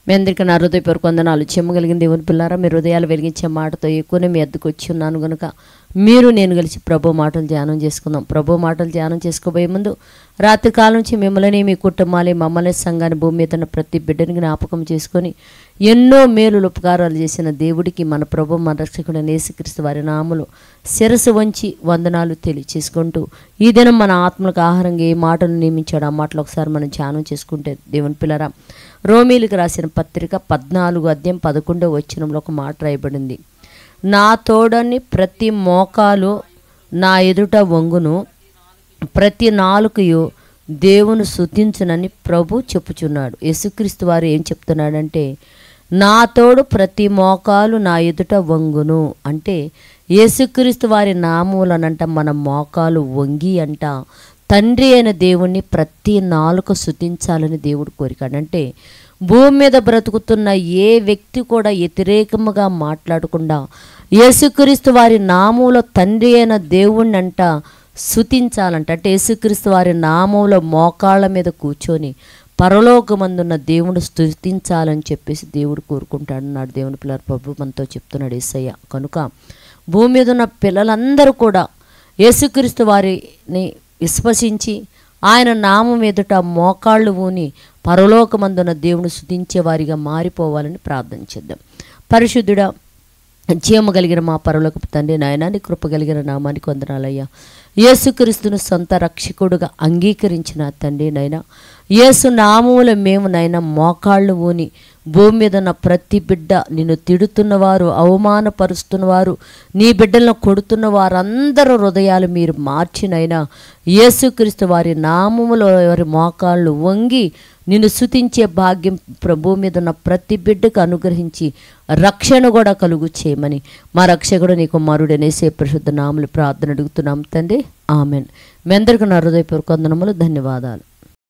మీ అందరికీ నా హృదయపూర్వక వందనాలు. చెమ్మగలిగిన దేవుని పిల్లారా, మీ హృదయాలు వెలిగించే మాటతో ఎక్కువనే మీ అద్దెకు వచ్చి ఉన్నాను కనుక మీరు నేను కలిసి ప్రభు మాటలు ధ్యానం చేసుకుందాం. ప్రభు మాటలు ధ్యానం చేసుకోబోయే ముందు రాత్రి కాలం నుంచి మిమ్మల్ని, మీ కుటుంబాన్ని, మమ్మల్ని, సంఘాన్ని, భూమి మీద ఉన్న ప్రతి బిడ్డని జ్ఞాపకం చేసుకొని ఎన్నో మేలు ఉపకారాలు చేసిన దేవుడికి, మన ప్రభు మన రక్షకుడైన యేసుక్రీస్తు వారి నామములో శిరస్సు వంచి వందనాలు తెలియచేసుకుంటూ ఈ దినం మన ఆత్మలకు ఆహారంగా ఏ మాటలు నియమించాడు ఆ మాటలు ఒకసారి మనం ధ్యానం చేసుకుంటే, దేవుని పిల్లరా, రోమీలకు రాసిన పత్రిక 14:11 ఒక మాట రాయబడింది. నా తోడని ప్రతి మోకాలు నా ఎదుట వంగును, ప్రతి నాలుకయు దేవుని స్తుతించునని ప్రభు చెప్పుచున్నాడు. యేసుక్రీస్తు వారు ఏం చెప్తున్నాడంటే, నా తోడు ప్రతి మోకాలు నా ఎదుట వంగును అంటే యేసుక్రీస్తు వారి నామములనంట మన మోకాలు వంగి అంట తండ్రి అయిన దేవుణ్ణి ప్రతి నాలుక స్తుతించాలని దేవుడు కోరికాడంటే, భూమి మీద బ్రతుకుతున్న ఏ వ్యక్తి కూడా వ్యతిరేకముగా మాట్లాడకుండా యేసుక్రీస్తు వారి నామములో తండ్రి అయిన దేవుణ్ణి అంట స్తుతించాలంట. అంటే యేసుక్రీస్తు వారి నామములో మోకాళ్ళ మీద కూర్చొని పరలోకమందున్న దేవుడు స్తుతించాలని చెప్పేసి దేవుడు కోరుకుంటాడన్నాడు. దేవుని పిల్లల ప్రభు మనతో చెప్తున్నాడు యేసయ్య. కనుక భూమి మీద ఉన్న పిల్లలందరూ కూడా యేసుక్రీస్తు వారిని విశ్వసించి ఆయన నామం ఎదుట మోకాళ్ళు ఊని పరలోకమందున్న దేవుని స్తుతించే వారిగా మారిపోవాలని ప్రార్థన చేద్దాం. పరిశుద్ధుడా, జీవము కలిగిన మా పరలోకపు తండ్రి, నాయనా నీ కృప కలిగిన నామానికి వందనాలయ్యా. యేసుక్రీస్తును సొంత రక్షకుడుగా అంగీకరించిన తండ్రి నైనా, యేసు నామములో మేము నైనా మోకాళ్ళు ఊని భూమి మీద ఉన్న ప్రతి బిడ్డ నిన్ను తిడుతున్నవారు, అవమానపరుస్తున్నవారు, నీ బిడ్డలను కొడుతున్న వారందరూ హృదయాలు మీరు మార్చినైనా యేసుక్రీస్తు వారి నామములో వారి మోకాళ్ళు వంగి నిన్ను స్తుతించే భాగ్యం భూమి మీద ఉన్న ప్రతి బిడ్డకు అనుగ్రహించి రక్షణ కూడా కలుగు చేయమని మా రక్షకుడు నీ కుమారుడైన యేసు పరిశుద్ధ నామములో ప్రార్థన అడుగుతున్నాం తండ్రి, ఆమెన్. మీ అందరికీ నా హృదయపూర్వక వందనములు, ధన్యవాదాలు.